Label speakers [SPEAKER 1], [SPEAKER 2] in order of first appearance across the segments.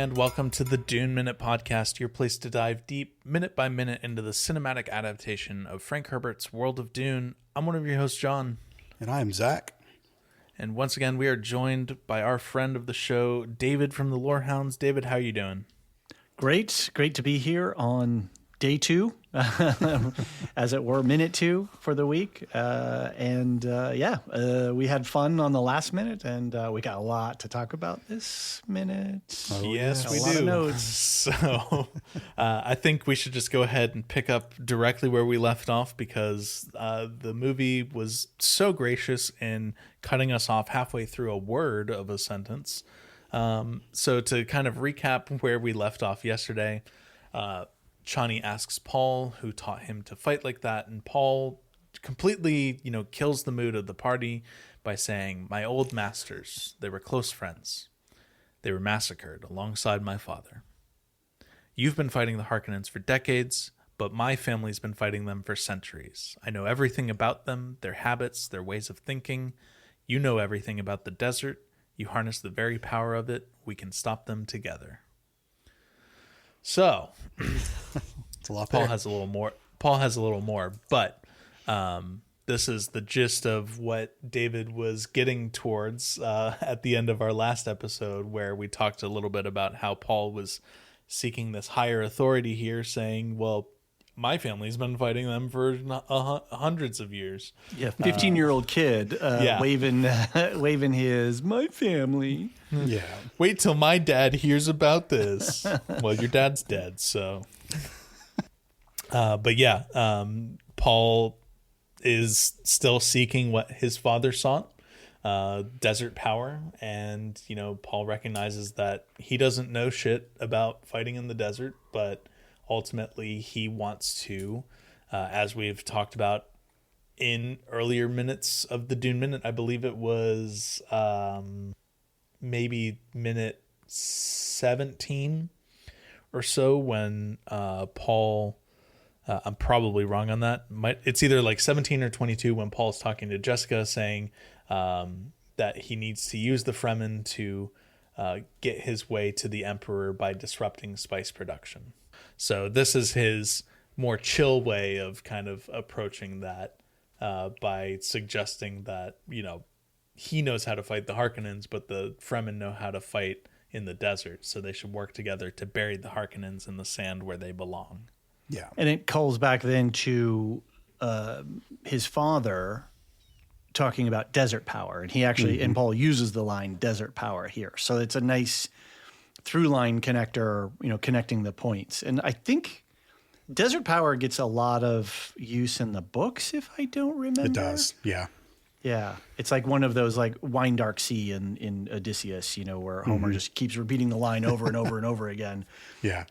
[SPEAKER 1] and welcome to the Dune Minute Podcast, your place to dive deep, minute by minute, into the cinematic adaptation of Frank Herbert's World of Dune. I'm one of your hosts, John.
[SPEAKER 2] And I'm Zach.
[SPEAKER 1] And once again, we are joined by our friend of the show, David from the Lorehounds. David, how are you doing?
[SPEAKER 3] Great to be here on day 2, as it were, minute 2 for the week. We had fun on the last minute, and we got a lot to talk about this minute.
[SPEAKER 1] Yes, we do.
[SPEAKER 3] A lot of notes.
[SPEAKER 1] So I think we should just go ahead and pick up directly where we left off, because the movie was so gracious in cutting us off halfway through a word of a sentence. So to kind of recap where we left off yesterday, Chani asks Paul who taught him to fight like that, and Paul completely, kills the mood of the party by saying, "My old masters, they were close friends. They were massacred alongside my father. You've been fighting the Harkonnens for decades, but my family's been fighting them for centuries. I know everything about them, their habits, their ways of thinking. You know everything about the desert. You harness the very power of it. We can stop them together." So,
[SPEAKER 2] It's a lot
[SPEAKER 1] Paul
[SPEAKER 2] there.
[SPEAKER 1] has a little more, but this is the gist of what David was getting towards at the end of our last episode, where we talked a little bit about how Paul was seeking this higher authority here, saying, well, my family's been fighting them for hundreds of years.
[SPEAKER 3] Yeah, 15-year-old kid waving his "my family."
[SPEAKER 2] Yeah.
[SPEAKER 1] Wait till my dad hears about this. Well, your dad's dead, so. Paul is still seeking what his father sought, desert power. And, Paul recognizes that he doesn't know shit about fighting in the desert, but ultimately he wants to, as we've talked about in earlier minutes of the Dune Minute. I believe it was maybe minute 17 or so when Paul, I'm probably wrong on that. It's either like 17 or 22 when Paul's talking to Jessica, saying that he needs to use the Fremen to get his way to the Emperor by disrupting spice production. So this is his more chill way of kind of approaching that, by suggesting that, he knows how to fight the Harkonnens, but the Fremen know how to fight in the desert. So they should work together to bury the Harkonnens in the sand where they belong.
[SPEAKER 2] Yeah.
[SPEAKER 3] And it calls back then to his father talking about desert power. And he actually, and Paul uses the line desert power here. So it's a nice through line connector, connecting the points. And I think desert power gets a lot of use in the books, if I don't remember.
[SPEAKER 2] It does. Yeah.
[SPEAKER 3] Yeah. It's like one of those like wine dark sea in Odysseus, where Homer just keeps repeating the line over and over and over again.
[SPEAKER 2] Yeah.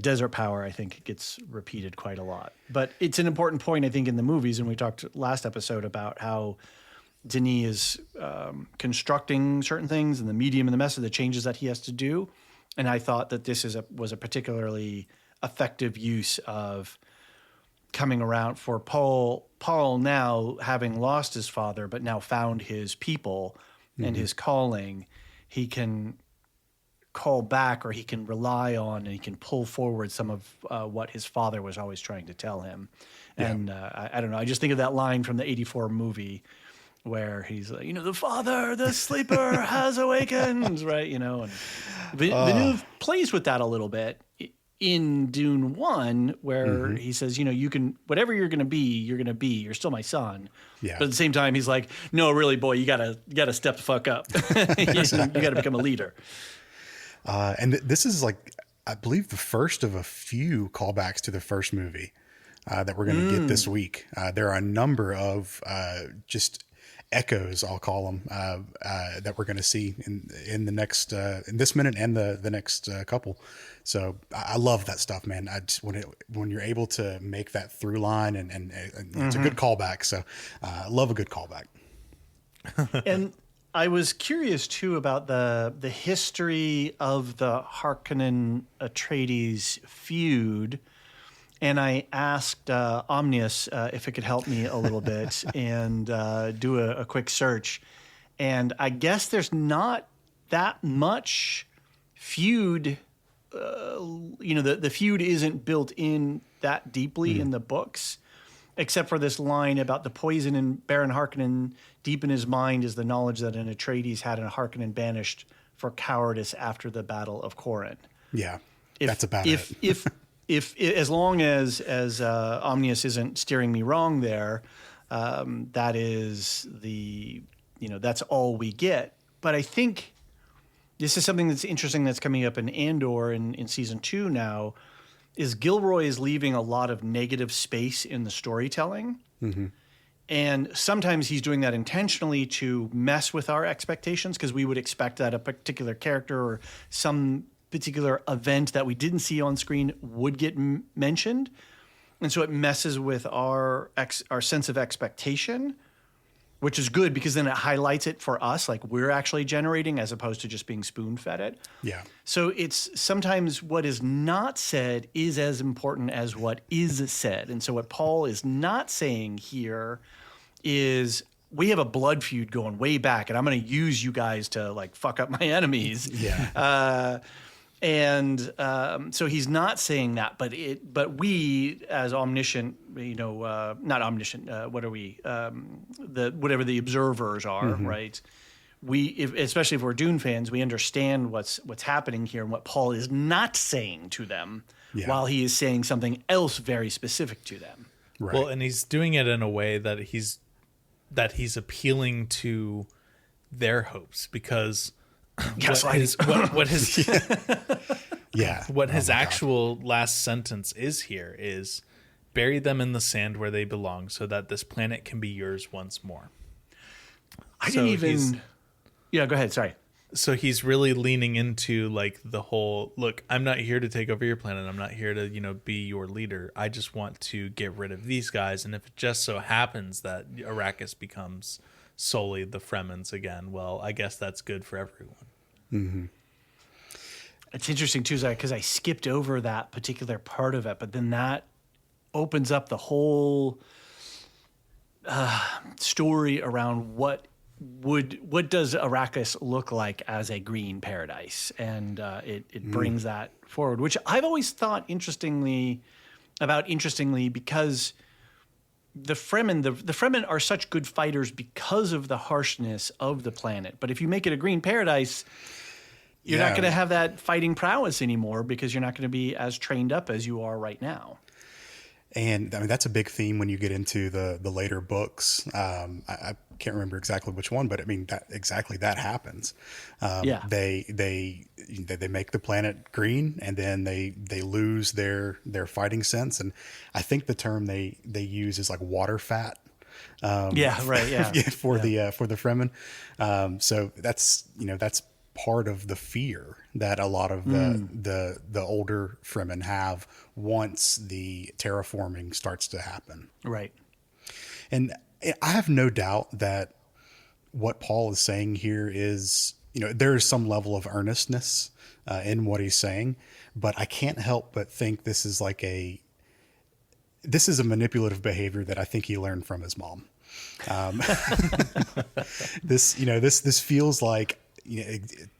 [SPEAKER 3] Desert power, I think, gets repeated quite a lot. But it's an important point, I think, in the movies. And we talked last episode about how Denis is constructing certain things and the medium and the message, the changes that he has to do. And I thought that this was a particularly effective use of coming around for Paul now, having lost his father, but now found his people and his calling. He can call back, or he can rely on, and he can pull forward some of what his father was always trying to tell him. Yeah. And I don't know, I just think of that line from the 84 movie where he's like, the father, the sleeper has awakened, right? And Villeneuve plays with that a little bit in Dune 1, where he says, you can, whatever you're going to be, you're still my son.
[SPEAKER 2] Yeah.
[SPEAKER 3] But at the same time, he's like, no, really, boy, you gotta step the fuck up. You gotta become a leader.
[SPEAKER 2] And this is I believe the first of a few callbacks to the first movie that we're going to get this week. There are a number of just echoes, I'll call them, that we're going to see in the next in this minute and the next couple. So I love that stuff, man. When you're able to make that through line and it's a good callback. So I love a good callback.
[SPEAKER 3] And I was curious too about the history of the Harkonnen Atreides feud. And I asked Omnius if it could help me a little bit and do a quick search. And I guess there's not that much feud, the feud isn't built in that deeply in the books, except for this line about the poison in Baron Harkonnen. Deep in his mind is the knowledge that an Atreides had a Harkonnen banished for cowardice after the Battle of Corin.
[SPEAKER 2] Yeah, that's about it.
[SPEAKER 3] If as long as Omnius isn't steering me wrong there, that is that's all we get. But I think this is something that's interesting that's coming up in Andor in season 2 now, is Gilroy is leaving a lot of negative space in the storytelling. Mm-hmm. And sometimes he's doing that intentionally to mess with our expectations, because we would expect that a particular character or some particular event that we didn't see on screen would get mentioned. And so it messes with our sense of expectation, which is good because then it highlights it for us, like we're actually generating, as opposed to just being spoon-fed it.
[SPEAKER 2] Yeah.
[SPEAKER 3] So it's sometimes what is not said is as important as what is said. And so what Paul is not saying here is, we have a blood feud going way back, and I'm going to use you guys to like fuck up my enemies.
[SPEAKER 2] Yeah.
[SPEAKER 3] So he's not saying that, but we as omniscient, not omniscient. What are we? Whatever the observers are, right? Especially if we're Dune fans, we understand what's happening here and what Paul is not saying to them, while he is saying something else very specific to them.
[SPEAKER 2] Right.
[SPEAKER 1] Well, and he's doing it in a way that he's appealing to their hopes, because what his actual last sentence is here is, bury them in the sand where they belong so that this planet can be yours once more.
[SPEAKER 3] Yeah, go ahead. Sorry.
[SPEAKER 1] So he's really leaning into like the whole, look, I'm not here to take over your planet. I'm not here to, be your leader. I just want to get rid of these guys. And if it just so happens that Arrakis becomes solely the Fremens again, well, I guess that's good for everyone.
[SPEAKER 2] Mm-hmm.
[SPEAKER 3] It's interesting too, because I skipped over that particular part of it, but then that opens up the whole story around what does Arrakis look like as a green paradise, and it brings that forward, which I've always thought interestingly, because the Fremen are such good fighters because of the harshness of the planet. But if you make it a green paradise, you're not going to have that fighting prowess anymore, because you're not going to be as trained up as you are right now.
[SPEAKER 2] And I mean, that's a big theme when you get into the later books. I can't remember exactly which one, but I mean, that happens. They make the planet green, and then they lose their fighting sense. And I think the term they use is like water fat. For the Fremen. So that's part of the fear that a lot of the older Fremen have once the terraforming starts to happen.
[SPEAKER 3] Right.
[SPEAKER 2] And I have no doubt that what Paul is saying here is, there is some level of earnestness in what he's saying, but I can't help but think this is a manipulative behavior that I think he learned from his mom. This feels like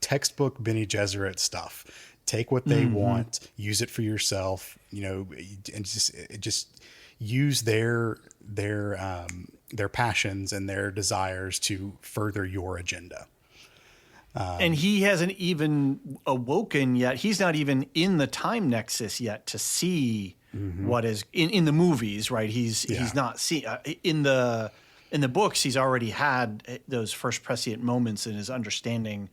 [SPEAKER 2] textbook Bene Gesserit stuff. Take what they want, use it for yourself, and just use their passions and their desires to further your agenda.
[SPEAKER 3] And he hasn't even awoken yet. He's not even in the time nexus yet to see what is in the movies, right? He's not seen in the books. He's already had those first prescient moments in his understanding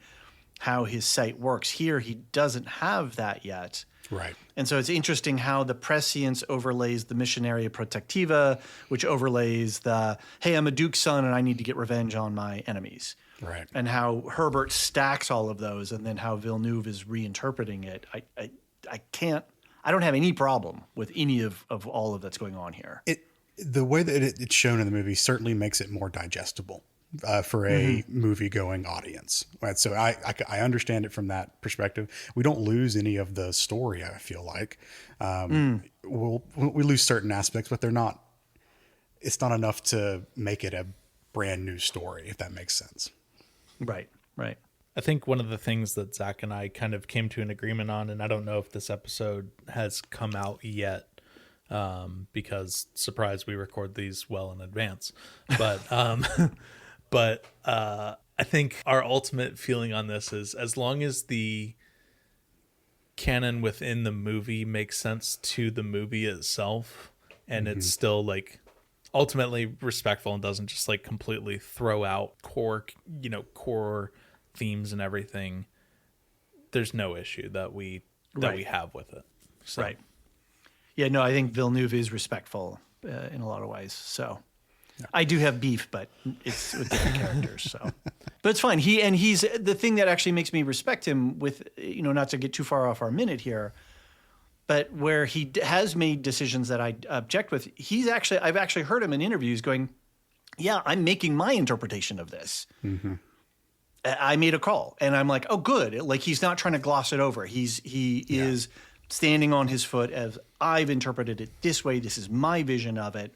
[SPEAKER 3] how his sight works. Here, he doesn't have that yet.
[SPEAKER 2] Right.
[SPEAKER 3] And so it's interesting how the prescience overlays the missionaria protectiva, which overlays the, hey, I'm a duke's son and I need to get revenge on my enemies.
[SPEAKER 2] Right.
[SPEAKER 3] And how Herbert stacks all of those, and then how Villeneuve is reinterpreting it. I don't have any problem with any of all of that's going on here.
[SPEAKER 2] The way that it's shown in the movie certainly makes it more digestible for a movie-going audience. Right? So I understand it from that perspective. We don't lose any of the story, I feel like. We lose certain aspects, but it's not enough to make it a brand new story, if that makes sense.
[SPEAKER 3] Right.
[SPEAKER 1] I think one of the things that Zach and I kind of came to an agreement on, and I don't know if this episode has come out yet, because surprise, we record these well in advance. But I think our ultimate feeling on this is, as long as the canon within the movie makes sense to the movie itself, and it's still like ultimately respectful and doesn't just like completely throw out core themes and everything, there's no issue that we have with it. So.
[SPEAKER 3] Right. Yeah, no, I think Villeneuve is respectful in a lot of ways. So I do have beef, but it's with different characters. So, but it's fine. He's the thing that actually makes me respect him with, not to get too far off our minute here, but where he has made decisions that I object with. I've actually heard him in interviews going, yeah, I'm making my interpretation of this. Mm-hmm. I made a call, and I'm like, oh, good. Like, he's not trying to gloss it over. He is standing on his foot as I've interpreted it this way. This is my vision of it,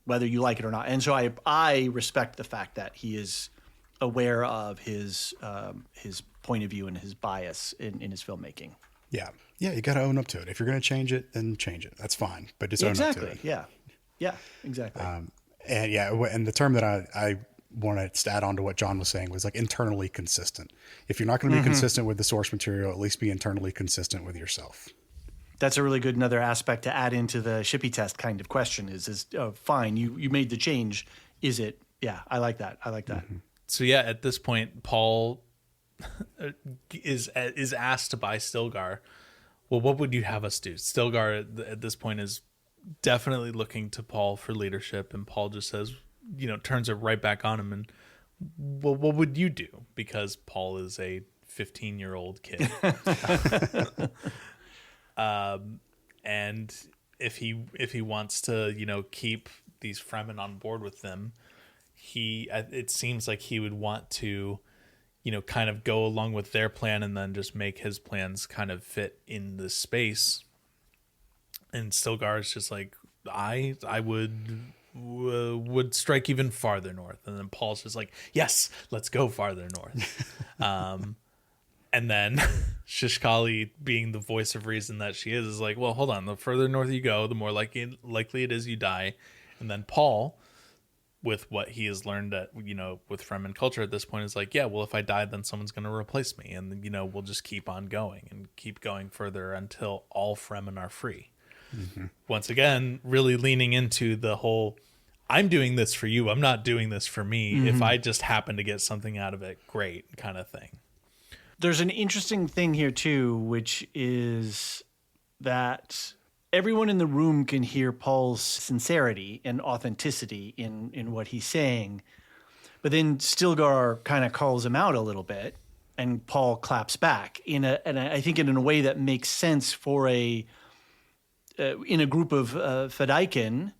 [SPEAKER 3] whether you like it or not. And so I respect the fact that he is aware of his point of view and his bias in his filmmaking.
[SPEAKER 2] Yeah. Yeah, you got to own up to it. If you're going to change it, then change it. That's fine. But just own up to it.
[SPEAKER 3] Yeah. Yeah, exactly.
[SPEAKER 2] And the term that I wanted to add on to what John was saying was like internally consistent. If you're not going to be consistent with the source material, at least be internally consistent with yourself.
[SPEAKER 3] That's a really good another aspect to add into the Shippy test kind of question is fine, you made the change. Is it? Yeah, I like that. Mm-hmm.
[SPEAKER 1] So yeah, at this point, Paul is asked to buy Stilgar. Well, what would you have us do? Stilgar at this point is definitely looking to Paul for leadership, and Paul just says, turns it right back on him. And well, what would you do? Because Paul is a 15-year-old kid. And if he wants to, keep these Fremen on board with them, it seems like he would want to, kind of go along with their plan and then just make his plans kind of fit in the space. And Stilgar is just like, I would strike even farther north. And then Paul's just like, yes, let's go farther north. And then Shishkali, being the voice of reason that she is like, well, hold on. The further north you go, the more likely it is you die. And then Paul, with what he has learned at, with Fremen culture at this point, is like, yeah, well, if I die, then someone's going to replace me. And, we'll just keep on going and keep going further until all Fremen are free. Mm-hmm. Once again, really leaning into the whole, I'm doing this for you. I'm not doing this for me. Mm-hmm. If I just happen to get something out of it, great, kind of thing.
[SPEAKER 3] There's an interesting thing here, too, which is that everyone in the room can hear Paul's sincerity and authenticity in what he's saying. But then Stilgar kind of calls him out a little bit, and Paul claps back and I think in a way that makes sense for in a group of Fedaykin.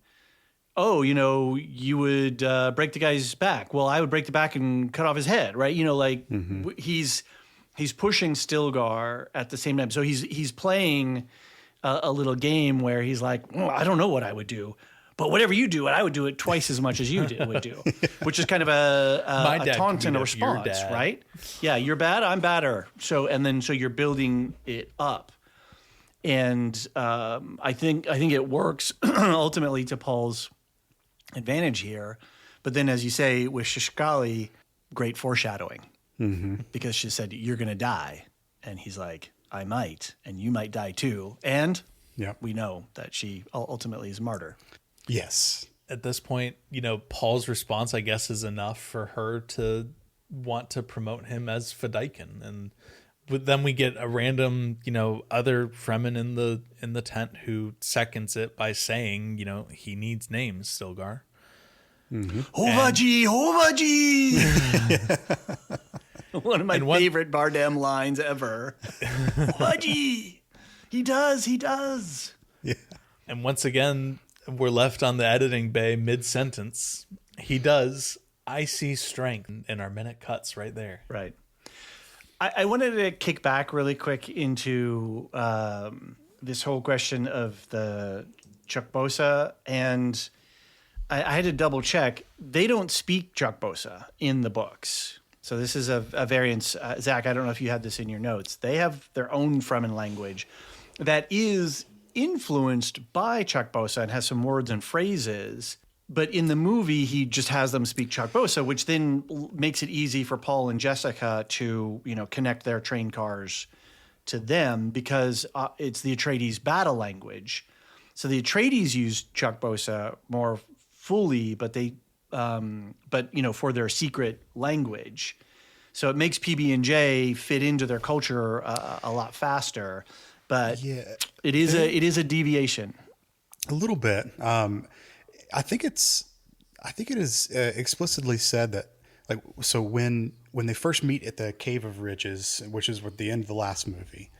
[SPEAKER 3] Oh, you would break the guy's back. Well, I would break the back and cut off his head, right? He's pushing Stilgar at the same time. So he's playing a little game where he's like, well, I don't know what I would do, but whatever you do, I would do it twice as much as you would do, which is kind of a taunt and a response, right? Yeah, you're bad, I'm badder. So you're building it up. And I think it works ultimately to Paul's advantage here. But then, as you say, with Shishkali, great foreshadowing. Mm-hmm. Because she said, you're going to die. And he's like, I might, and you might die too. And we know that she ultimately is a martyr.
[SPEAKER 2] Yes.
[SPEAKER 1] At this point, Paul's response, I guess, is enough for her to want to promote him as Fedaykin. And then we get a random, other Fremen in the tent who seconds it by saying, he needs names, Stilgar.
[SPEAKER 3] Mm-hmm. Hovaji! One of my favorite Bardem lines ever. Hovaji! He does.
[SPEAKER 2] Yeah.
[SPEAKER 1] And once again, we're left on the editing bay mid-sentence. He does. I see strength in our minute cuts right there.
[SPEAKER 3] Right. I wanted to kick back really quick into this whole question of the Chukbosa, and I had to double check. They don't speak Chukbosa in the books. So this is a variance. Zach, I don't know if you had this in your notes. They have their own Fremen language that is influenced by Chuck Bosa and has some words and phrases. But in the movie, he just has them speak Chuck Bosa, which then makes it easy for Paul and Jessica to, connect their train cars to them because it's the Atreides battle language. So the Atreides use Chuck Bosa more fully, but for their secret language. So it makes PB&J fit into their culture a lot faster. But it is a deviation.
[SPEAKER 2] A little bit. I think it is explicitly said that, like, so when they first meet at the Cave of Ridges, which is at the end of the last movie,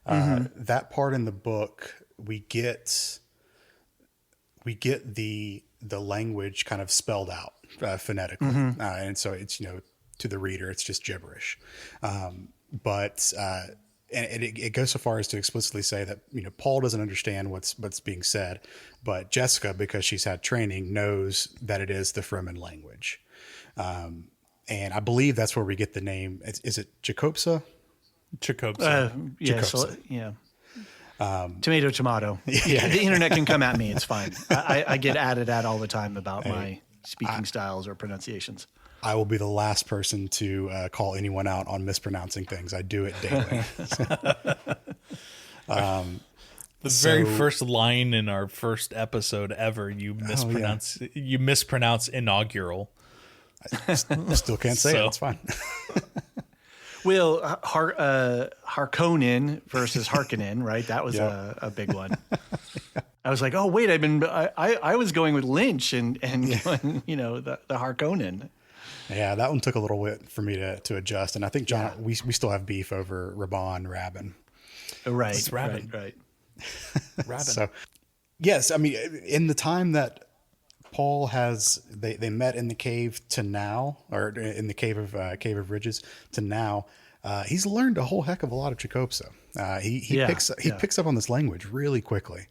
[SPEAKER 2] that part in the book we get the language kind of spelled out phonetically, and so it's to the reader it's just gibberish, but it goes so far as to explicitly say that Paul doesn't understand what's being said, but Jessica, because she's had training, knows that it is the Fremen language, and I believe that's where we get the name. Is it Jacobsa?
[SPEAKER 1] Jacobsa.
[SPEAKER 3] Yeah. Tomato. Yeah. The internet can come at me. It's fine. I get added at all the time about my speaking styles or pronunciations.
[SPEAKER 2] I will be the last person to call anyone out on mispronouncing things. I do it daily.
[SPEAKER 1] The very first line in our first episode ever, you mispronounce inaugural.
[SPEAKER 2] I still can't say it. It's fine.
[SPEAKER 3] Well, Harkonnen versus Harkonnen, right? That was a big one. I was like, oh wait, I was going with Lynch and going, the Harkonnen.
[SPEAKER 2] Yeah, that one took a little bit for me to adjust, and I think John, we still have beef over Rabin.
[SPEAKER 3] Right,
[SPEAKER 1] it's Rabin.
[SPEAKER 3] Right.
[SPEAKER 1] Rabin.
[SPEAKER 2] So, yes, I mean, in the time that Paul they met in the cave to now, or in the cave of Ridges to now, he's learned a whole heck of a lot of Jacobsa. He picks up on this language really quickly.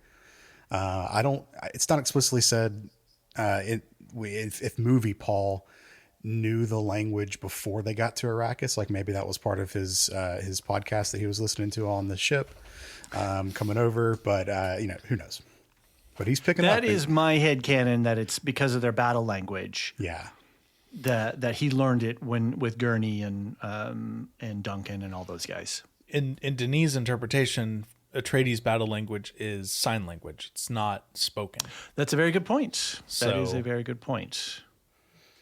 [SPEAKER 2] It's not explicitly said if movie Paul knew the language before they got to Arrakis, like maybe that was part of his podcast that he was listening to on the ship coming over, but who knows. But he's picking up.
[SPEAKER 3] That is my headcanon, that it's because of their battle language.
[SPEAKER 2] Yeah.
[SPEAKER 3] That he learned it with Gurney and Duncan and all those guys.
[SPEAKER 1] In Denis' interpretation, Atreides' battle language is sign language. It's not spoken.
[SPEAKER 3] That's a very good point. That is a very good point.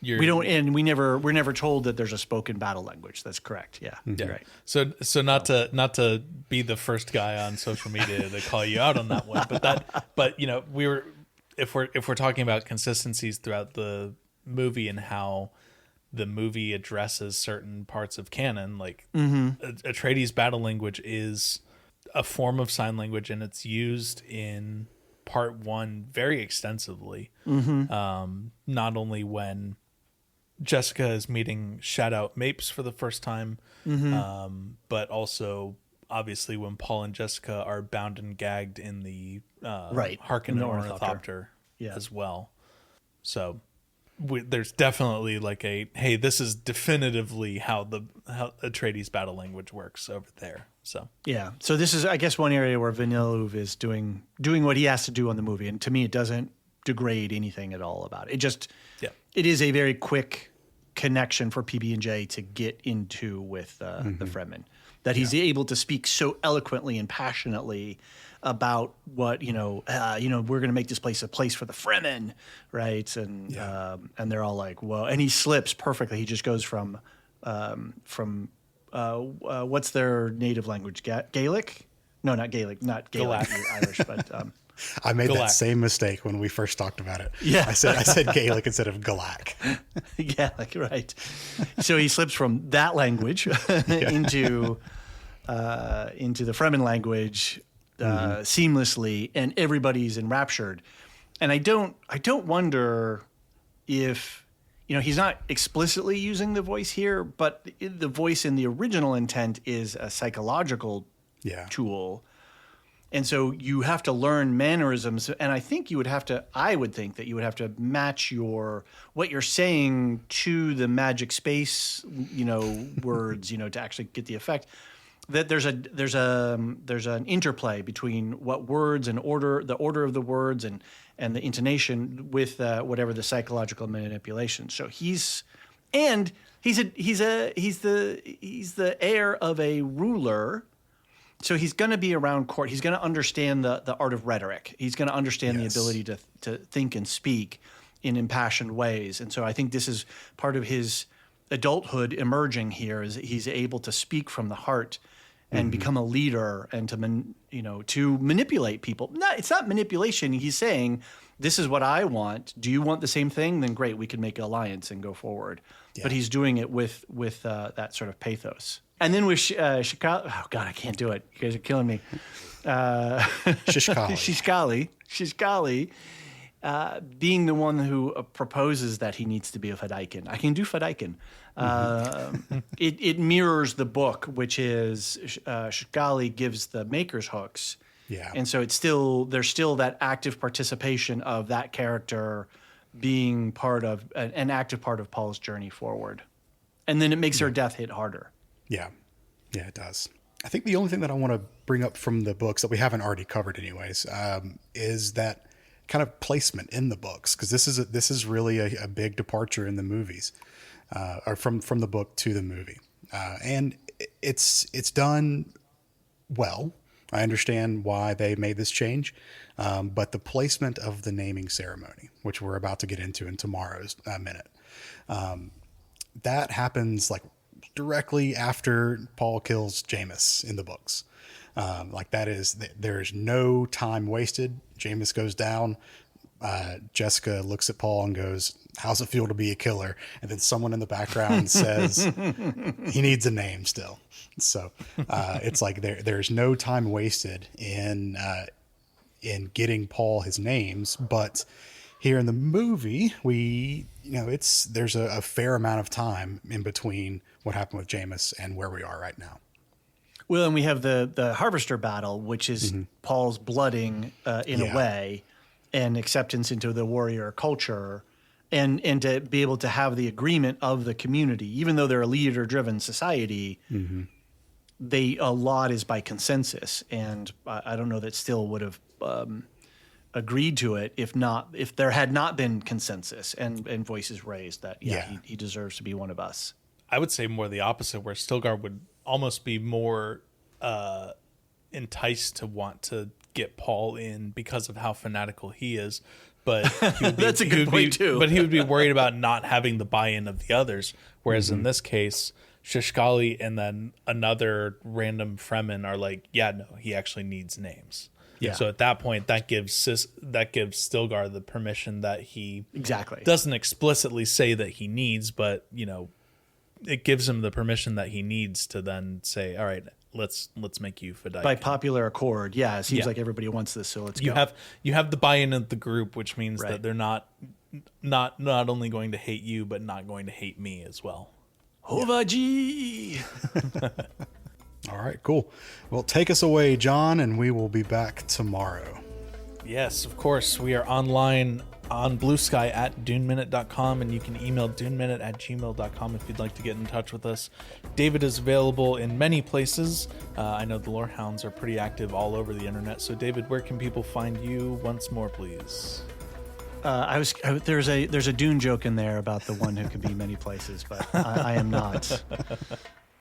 [SPEAKER 1] We're
[SPEAKER 3] never told that there's a spoken battle language. That's correct. Yeah.
[SPEAKER 1] Yeah. Right. So not to be the first guy on social media to call you out on that one, but if we're talking about consistencies throughout the movie and how the movie addresses certain parts of canon, like Atreides' battle language is a form of sign language, and it's used in part one very extensively. Not only when Jessica is meeting Shadow Mapes for the first time, but also obviously when Paul and Jessica are bound and gagged in the Harkonnen ornithopter as well. So there's definitely like hey, this is definitively how Atreides battle language works over there. So
[SPEAKER 3] yeah, so this is, I guess, one area where Villeneuve is doing what he has to do on the movie, and to me, it doesn't degrade anything at all about it. It is a very quick connection for PB&J to get into with the Fremen, that he's able to speak so eloquently and passionately about what we're going to make this place a place for the Fremen, right? And they're all like, well, and he slips perfectly. He just goes from what's their native language? Gaelic? No, not Gaelic. Not Gaelic. You're Irish, but
[SPEAKER 2] I made that same mistake when we first talked about it.
[SPEAKER 3] Yeah,
[SPEAKER 2] I said Gaelic instead of Galak.
[SPEAKER 3] Gaelic, right? So he slips from that language into the Fremen language seamlessly, and everybody's enraptured. And I don't wonder if he's not explicitly using the voice here, but the voice in the original intent is a psychological tool. And so you have to learn mannerisms, and I think I would think that you would have to match what you're saying to the magic space, words, to actually get the effect. That there's an interplay between what words and the order of the words and the intonation with whatever the psychological manipulation. So he's the heir of a ruler. So he's going to be around court. He's going to understand the art of rhetoric. He's going to understand the ability to think and speak in impassioned ways. And so I think this is part of his adulthood emerging here, is that he's able to speak from the heart and become a leader and to manipulate people. No, it's not manipulation. He's saying, this is what I want. Do you want the same thing? Then great, we can make an alliance and go forward. Yeah. But he's doing it with that sort of pathos. And then with Chicago, oh God, I can't do it. You guys are killing me.
[SPEAKER 2] Shishkali.
[SPEAKER 3] Shishkali, being the one who proposes that he needs to be a Fedaykin. I can do Fedaykin. It mirrors the book, which is Shishkali gives the maker's hooks.
[SPEAKER 2] Yeah.
[SPEAKER 3] And so there's still that active participation of that character being an active part of Paul's journey forward. And then it makes her death hit harder.
[SPEAKER 2] Yeah. Yeah, it does. I think the only thing that I want to bring up from the books that we haven't already covered anyways, is that kind of placement in the books. Cause this is really a big departure in the movies, or from the book to the movie. And it's done well. I understand why they made this change. But the placement of the naming ceremony, which we're about to get into in tomorrow's minute, that happens like directly after Paul kills Jameis in the books. There's no time wasted. Jameis goes down. Jessica looks at Paul and goes, how's it feel to be a killer? And then someone in the background says he needs a name still. So it's like there's no time wasted in getting Paul his names. But here in the movie, there's a fair amount of time in between what happened with Jameis and where we are right now.
[SPEAKER 3] Well, and we have the Harvester battle, which is Paul's blooding in a way, and acceptance into the warrior culture, and to be able to have the agreement of the community, even though they're a leader-driven society, a lot is by consensus, and I don't know that Still would have agreed to it if there had not been consensus and voices raised that he deserves to be one of us.
[SPEAKER 1] I would say more the opposite, where Stilgar would almost be more enticed to want to get Paul in because of how fanatical he is. But
[SPEAKER 3] that's a good point too.
[SPEAKER 1] But he would be worried about not having the buy-in of the others. Whereas in this case, Shishkali and then another random Fremen are like, yeah, no, he actually needs names. Yeah. So at that point, that gives Stilgar the permission that he doesn't explicitly say that he needs, but it gives him the permission that he needs to then say, all right, let's make you Fedaykin.
[SPEAKER 3] By popular accord. Yeah. It seems like everybody wants this. So let's go.
[SPEAKER 1] You have the buy-in of the group, which means that they're not only going to hate you, but not going to hate me as well.
[SPEAKER 3] Hovaji.
[SPEAKER 2] All right, cool. Well, take us away, John, and we will be back tomorrow.
[SPEAKER 1] Yes, of course. We are online on Blue Sky at duneminute.com, and you can email duneminute@gmail.com if you'd like to get in touch with us. David is available in many places. I know the Lorehounds are pretty active all over the internet. So, David, where can people find you once more, please?
[SPEAKER 3] There's a Dune joke in there about the one who can be many places, but I am not.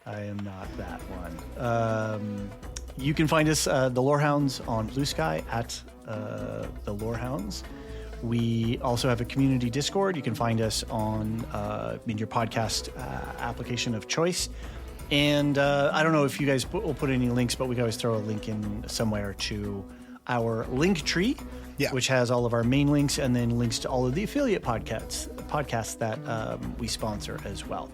[SPEAKER 3] I am not that one. You can find us, the Lorehounds, on Blue Sky at the Lorehounds. We also have a community Discord. You can find us on in your podcast application of choice. And I don't know if you guys will put any links, but we can always throw a link in somewhere to our link tree, which has all of our main links and then links to all of the affiliate podcasts that we sponsor as well.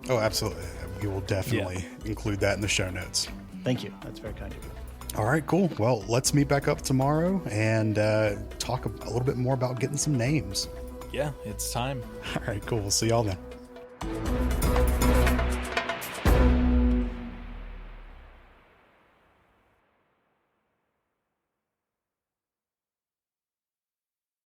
[SPEAKER 2] Oh, absolutely. We will definitely include that in the show notes.
[SPEAKER 3] Thank you. That's very kind of you.
[SPEAKER 2] All right, cool. Well, let's meet back up tomorrow and talk a little bit more about getting some names.
[SPEAKER 1] Yeah, it's time.
[SPEAKER 2] All right, cool. We'll see y'all then.